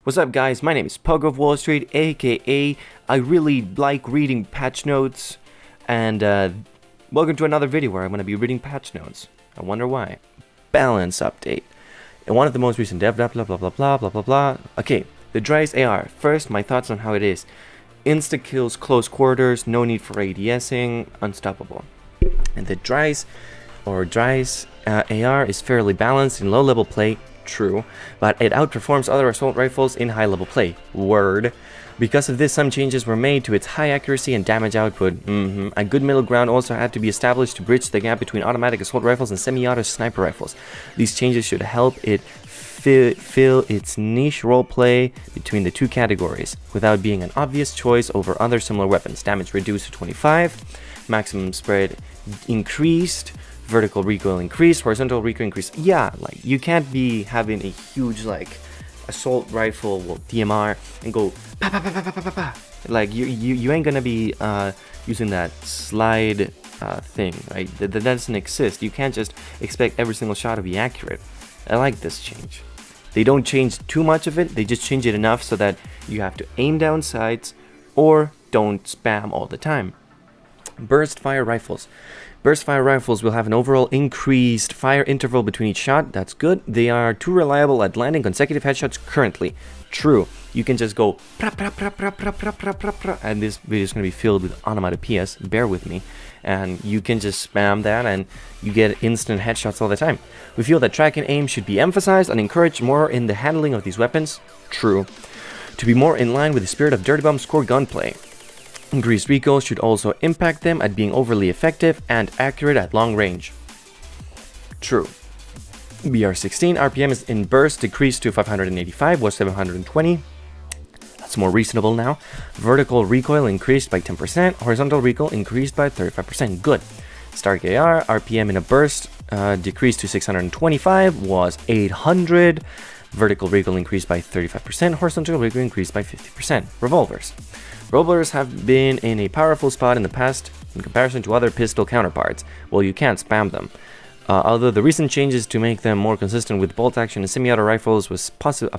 What's up guys, my name is Pug of Wall Street, aka I really like reading patch notes, and welcome to another video where I'm going to be reading patch notes. I wonder why. Balance update. In one of the most recent dev blah blah blah blah blah blah blah blah. Okay, the Dry's AR. First, my thoughts on how it is. Insta kills close quarters, no need for ADSing, unstoppable. And the Dry's AR is fairly balanced in low level play. True, but it outperforms other assault rifles in high level play. Word. Because of this, some changes were made to its high accuracy and damage output. A good middle ground also had to be established to bridge the gap between automatic assault rifles and semi-auto sniper rifles. These changes should help it fill its niche roleplay between the two categories, without being an obvious choice over other similar weapons. Damage reduced to 25, maximum spread increased, vertical recoil increased, horizontal recoil increased. Yeah, like you can't be having a huge like assault rifle, well, DMR, and go pa pa pa pa pa pa pa pa. Like you ain't gonna be using that slide thing, right? That doesn't exist. You can't just expect every single shot to be accurate. I like this change. They don't change too much of it. They just change it enough so that you have to aim down sights or don't spam all the time. Burst fire rifles. Burst fire rifles will have an overall increased fire interval between each shot. That's good. They are too reliable at landing consecutive headshots currently. True. You can just go pra, pra, pra, pra, pra, pra, pra, pra, pra, and this video is going to be filled with onomatopoeias. Bear with me. And you can just spam that and you get instant headshots all the time. We feel that track and aim should be emphasized and encouraged more in the handling of these weapons. True. To be more in line with the spirit of Dirty Bomb's core gunplay. Increased recoil should also impact them at being overly effective and accurate at long range. True. BR16 RPM is in burst decreased to 585, was 720. That's more reasonable now. Vertical recoil increased by 10%, horizontal recoil increased by 35%. Good. Stark AR RPM in a burst decreased to 625, was 800. Vertical recoil increased by 35%, horizontal recoil increased by 50%. Revolvers. Revolvers have been in a powerful spot in the past in comparison to other pistol counterparts. Well, you can't spam them. Although the recent changes to make them more consistent with bolt action and semi-auto rifles was possibly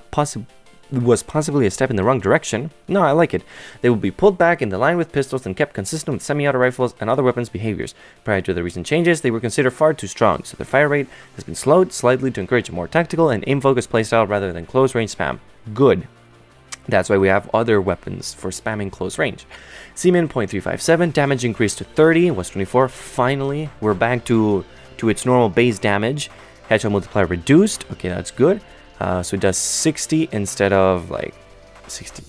a step in the wrong direction. No, I like it. They will be pulled back in the line with pistols and kept consistent with semi-auto rifles and other weapons' behaviors. Prior to the recent changes, they were considered far too strong, so their fire rate has been slowed slightly to encourage a more tactical and aim-focused playstyle rather than close-range spam. Good. That's why we have other weapons for spamming close range. Seaman .357, damage increased to 30, was 24. Finally, we're back to its normal base damage. Headshot multiplier reduced. Okay, that's good. So it does 60 instead of like 60,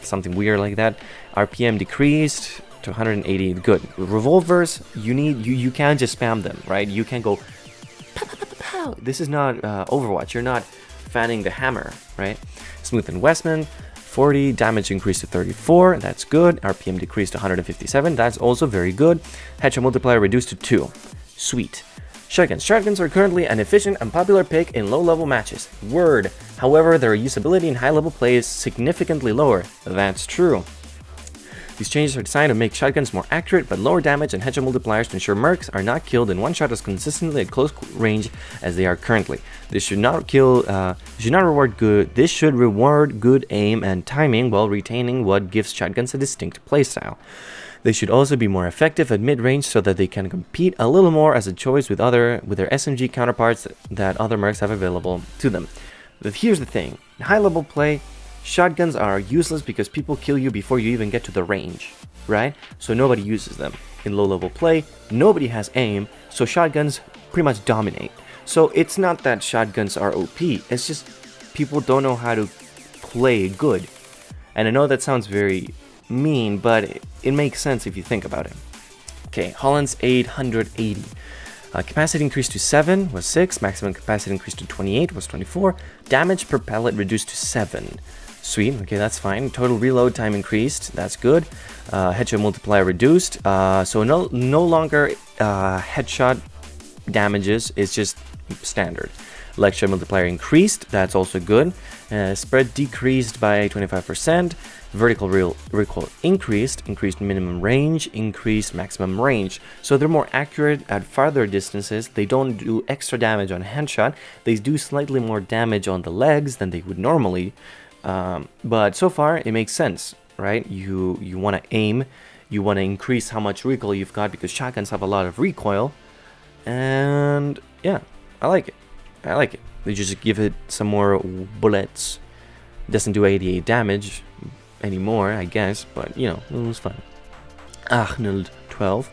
something weird like that. RPM decreased to 180. Good. Revolvers, you can't just spam them, right? You can't go pow, pow, pow, pow. This is not Overwatch. You're not fanning the hammer, right? Smooth and Westman, 40, damage increased to 34, that's good. RPM decreased to 157, that's also very good. Headshot multiplier reduced to 2, sweet. Shotguns. Shotguns are currently an efficient and popular pick in low-level matches. Word. However, their usability in high-level play is significantly lower. That's true. These changes are designed to make shotguns more accurate but lower damage and headshot multipliers to ensure mercs are not killed in one shot as consistently at close range as they are currently. This should reward good aim and timing while retaining what gives shotguns a distinct playstyle. They should also be more effective at mid-range so that they can compete a little more as a choice with their SMG counterparts that other mercs have available to them. But here's the thing, in high-level play, shotguns are useless because people kill you before you even get to the range, right? So nobody uses them. In low-level play, nobody has aim, so shotguns pretty much dominate. So it's not that shotguns are OP, it's just people don't know how to play good. And I know that sounds very mean, but it makes sense if you think about it. Okay, Holland's 880. Capacity increased to 7, was 6. Maximum capacity increased to 28, was 24. Damage per pellet reduced to 7. Sweet, okay, that's fine. Total reload time increased, that's good. Headshot multiplier reduced, so no longer headshot damages, it's just standard. Lecture multiplier increased, that's also good. Spread decreased by 25%. Vertical recoil increased minimum range, increased maximum range. So they're more accurate at farther distances. They don't do extra damage on headshot. They do slightly more damage on the legs than they would normally But so far, it makes sense, right? You want to aim, you want to increase how much recoil you've got because shotguns have a lot of recoil. And yeah, I like it. I like it. They just give it some more bullets. It doesn't do 88 damage anymore, I guess, but you know, it was fun. Arnold 12.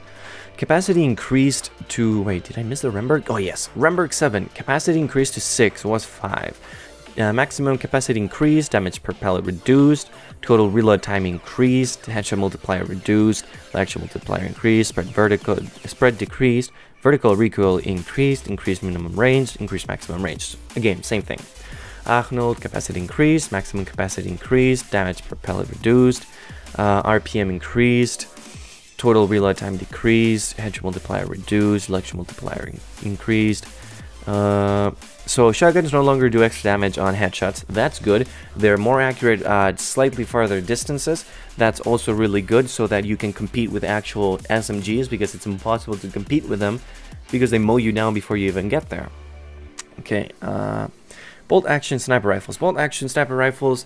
Capacity increased to... Wait, did I miss the Remberg? Oh yes, Remberg 7. Capacity increased to 6, was 5. Maximum capacity increased, damage per pellet reduced, total reload time increased, headshot multiplier reduced, lecture multiplier increased, spread decreased, vertical recoil increased, increased minimum range, increased maximum range. Again, same thing. Arnold capacity increased, maximum capacity increased, damage per pellet reduced, RPM increased, total reload time decreased, headshot multiplier reduced, lecture multiplier increased. So shotguns no longer do extra damage on headshots. That's good. They're more accurate at slightly farther distances. That's also really good so that you can compete with actual SMGs because it's impossible to compete with them because they mow you down before you even get there. Okay, bolt action sniper rifles. Bolt action sniper rifles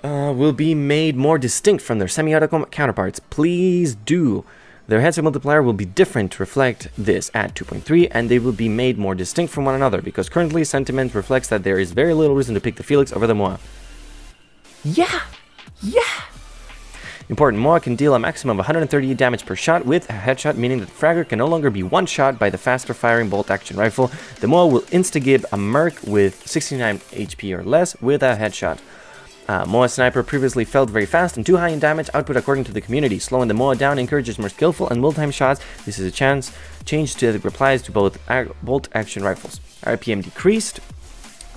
will be made more distinct from their semi-auto counterparts. Please do. Their headshot multiplier will be different to reflect this at 2.3, and they will be made more distinct from one another, because currently sentiment reflects that there is very little reason to pick the Felix over the Moa. Yeah! Important, Moa can deal a maximum of 138 damage per shot with a headshot, meaning that the fragger can no longer be one-shot by the faster firing bolt-action rifle. The Moa will insta-gib a Merc with 69 HP or less with a headshot. Moa Sniper previously felt very fast and too high in damage output according to the community. Slowing the Moa down encourages more skillful and well-timed shots. This is a change to the replies to both bolt-action rifles. RPM decreased,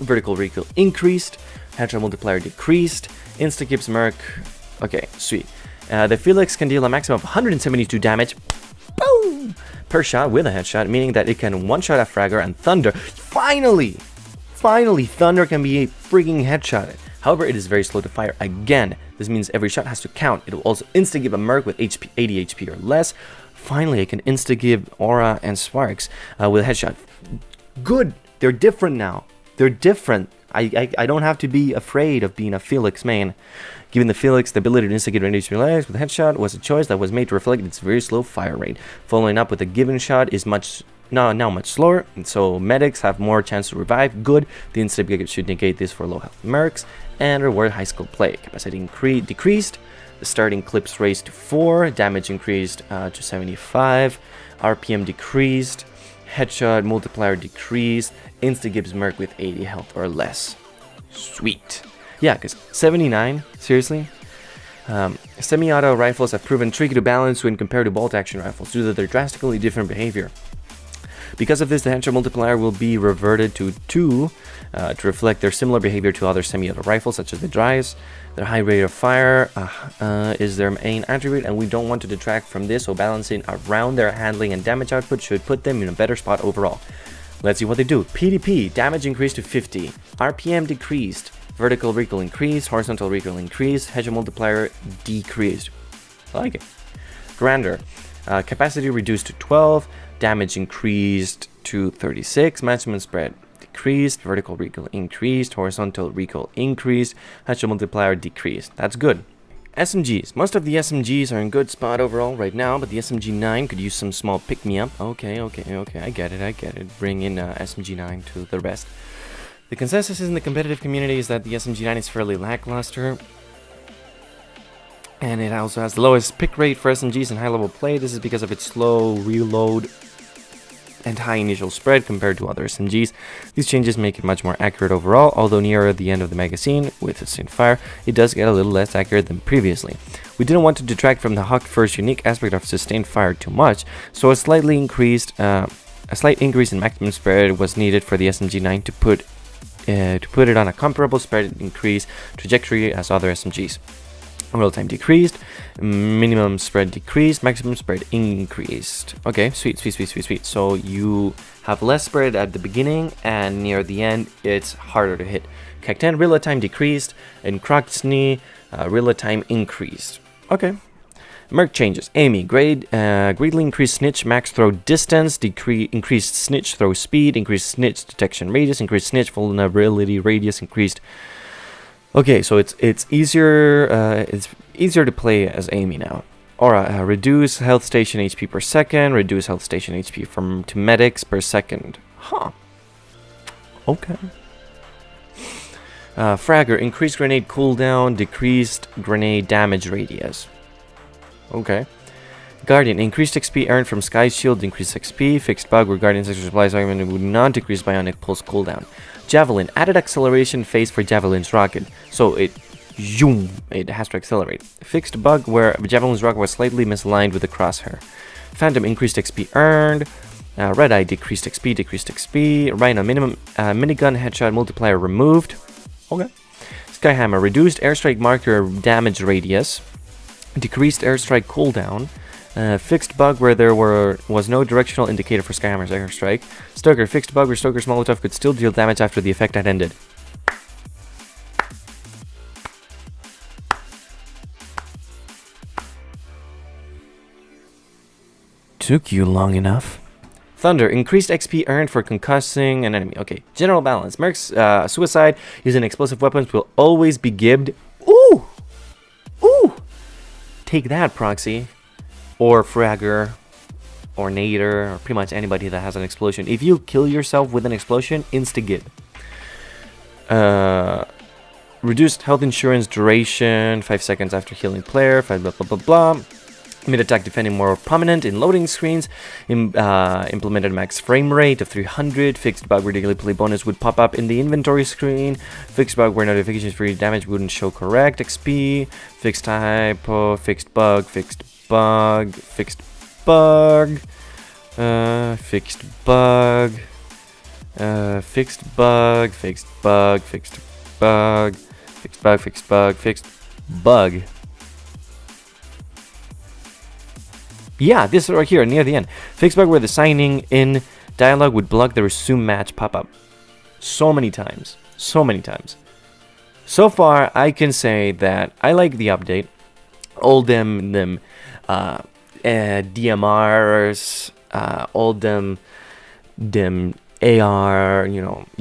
vertical recoil increased, headshot multiplier decreased, insta-gibbs Merc. Okay, sweet. The Felix can deal a maximum of 172 damage boom, per shot with a headshot, meaning that it can one-shot a fragger and Thunder. Finally, Thunder can be a freaking headshot. However, it is very slow to fire again. This means every shot has to count. It will also insta-give a Merc with 80 HP or less. Finally, I can insta-give Aura and Sparks with a headshot. Good! They're different now. They're different. I don't have to be afraid of being a Felix main. Giving the Felix the ability to insta-give 80 HP or less with a headshot was a choice that was made to reflect its very slow fire rate. Following up with a given shot is now much slower, and so medics have more chance to revive. Good. The insta-give should negate this for low health Mercs and reward high skill play. Capacity decreased, the starting clips raised to 4, damage increased to 75, RPM decreased, headshot multiplier decreased, insta-gibbs Merc with 80 health or less. Sweet. Yeah, because 79, seriously? Semi-auto rifles have proven tricky to balance when compared to bolt-action rifles due to their drastically different behavior. Because of this, the headshot multiplier will be reverted to 2 to reflect their similar behavior to other semi-auto rifles, such as the Dries. Their high rate of fire is their main attribute, and we don't want to detract from this, so balancing around their handling and damage output should put them in a better spot overall. Let's see what they do. PDP, damage increased to 50, RPM decreased, vertical recoil increased, horizontal recoil increased, headshot multiplier decreased. I like it. Grander, capacity reduced to 12, damage increased to 36, maximum spread decreased, vertical recoil increased, horizontal recoil increased, headshot multiplier decreased. That's good. SMGs. Most of the SMGs are in good spot overall right now, but the SMG9 could use some small pick-me-up. Okay, I get it. Bring in SMG9 to the rest. The consensus in the competitive community is that the SMG9 is fairly lackluster, and it also has the lowest pick rate for SMGs in high-level play. This is because of its slow reload and high initial spread compared to other SMGs. These changes make it much more accurate overall, although nearer the end of the magazine, with sustained fire, it does get a little less accurate than previously. We didn't want to detract from the Hawk first unique aspect of sustained fire too much, so a slight increase in maximum spread was needed for the SMG9 to put it on a comparable spread increase trajectory as other SMGs. Real time decreased, minimum spread decreased, maximum spread increased. Okay, sweet. So you have less spread at the beginning, and near the end, it's harder to hit. CAC 10, reload time decreased, and Crocsney, reload time increased. Okay. Merc changes. Amy, greatly increased snitch max throw distance, increased snitch throw speed, increased snitch detection radius, increased snitch vulnerability radius, increased Okay, so it's easier to play as Amy now. Alright, reduce health station HP per second, reduce health station HP to medics per second. Huh. Okay. Fragger, increased grenade cooldown, decreased grenade damage radius. Okay. Guardian, increased XP earned from Sky Shield, increased XP, fixed bug where Guardian's extra supplies argument would not decrease bionic pulse cooldown. Javelin, added acceleration phase for Javelin's rocket, so it has to accelerate. Fixed bug where Javelin's rocket was slightly misaligned with the crosshair. Phantom, increased XP earned. Red Eye, decreased XP. Rhino, minimum minigun headshot multiplier removed. Okay. Skyhammer, reduced airstrike marker damage radius. Decreased airstrike cooldown. Fixed bug where there was no directional indicator for Skyhammer's airstrike. Stoker, fixed bug where Stoker's Molotov could still deal damage after the effect had ended. Took you long enough. Thunder, increased XP earned for concussing an enemy. Okay, general balance. Merc's suicide using explosive weapons will always be gibbed. Ooh! Ooh! Take that, Proxy. Or Fragger. Or Nader. Or pretty much anybody that has an explosion. If you kill yourself with an explosion, insta-gib. Reduced health insurance duration. 5 seconds after healing player. 5 blah blah blah blah. Mid-attack defending more prominent in loading screens. Implemented max frame rate of 300. Fixed bug where daily play bonus would pop up in the inventory screen. Fixed bug where notifications for damage wouldn't show correct XP. Fixed typo. Fixed bug. Fixed bug. Fixed bug. Fixed bug. Fixed bug. Fixed bug. Fixed bug. Fixed bug. Fixed bug. Fixed bug. Yeah, this right here near the end. Fixed bug where the signing in dialogue would block the resume match pop-up. So many times. So many times. So far, I can say that I like the update. All them DMRs, all them AR,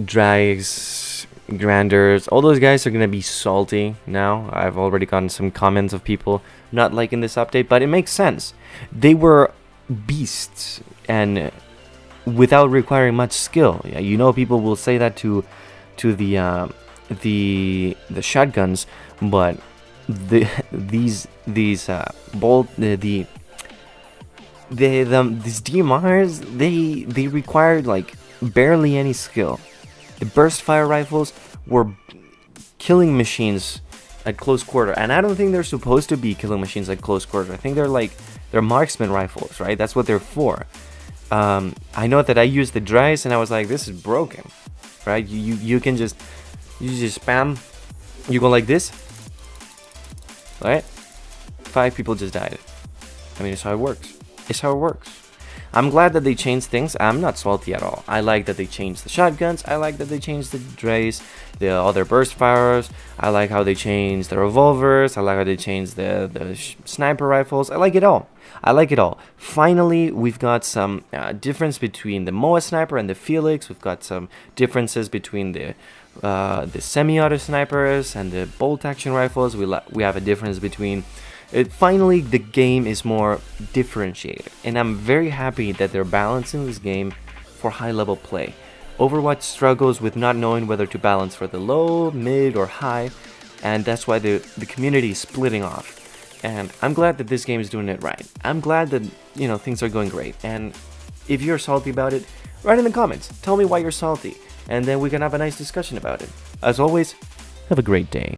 drags, granders, all those guys are gonna be salty now. I've already gotten some comments of people not liking this update, but it makes sense. They were beasts and without requiring much skill. Yeah, people will say that to the shotguns, but these DMRs they required like barely any skill. The burst fire rifles were killing machines at close quarter, and I don't think they're supposed to be killing machines at close quarter. I think they're marksman rifles, right? That's what they're for. I know that I used the Dries and I was like, this is broken, right? You just spam, you go like this, right? 5 people just died. I mean, it's how it works. It's how it works. I'm glad that they changed things. I'm not salty at all. I like that they changed the shotguns. I like that they changed the Drays, the other burst firers. I like how they changed the revolvers. I like how they changed the sniper rifles. I like it all. I like it all. Finally, we've got some difference between the MOA sniper and the Felix. We've got some differences between the semi-auto snipers and the bolt action rifles. We have a difference between. Finally, the game is more differentiated, and I'm very happy that they're balancing this game for high-level play. Overwatch struggles with not knowing whether to balance for the low, mid, or high, and that's why the community is splitting off. And I'm glad that this game is doing it right. I'm glad that things are going great. And if you're salty about it, write in the comments. Tell me why you're salty, and then we can have a nice discussion about it. As always, have a great day.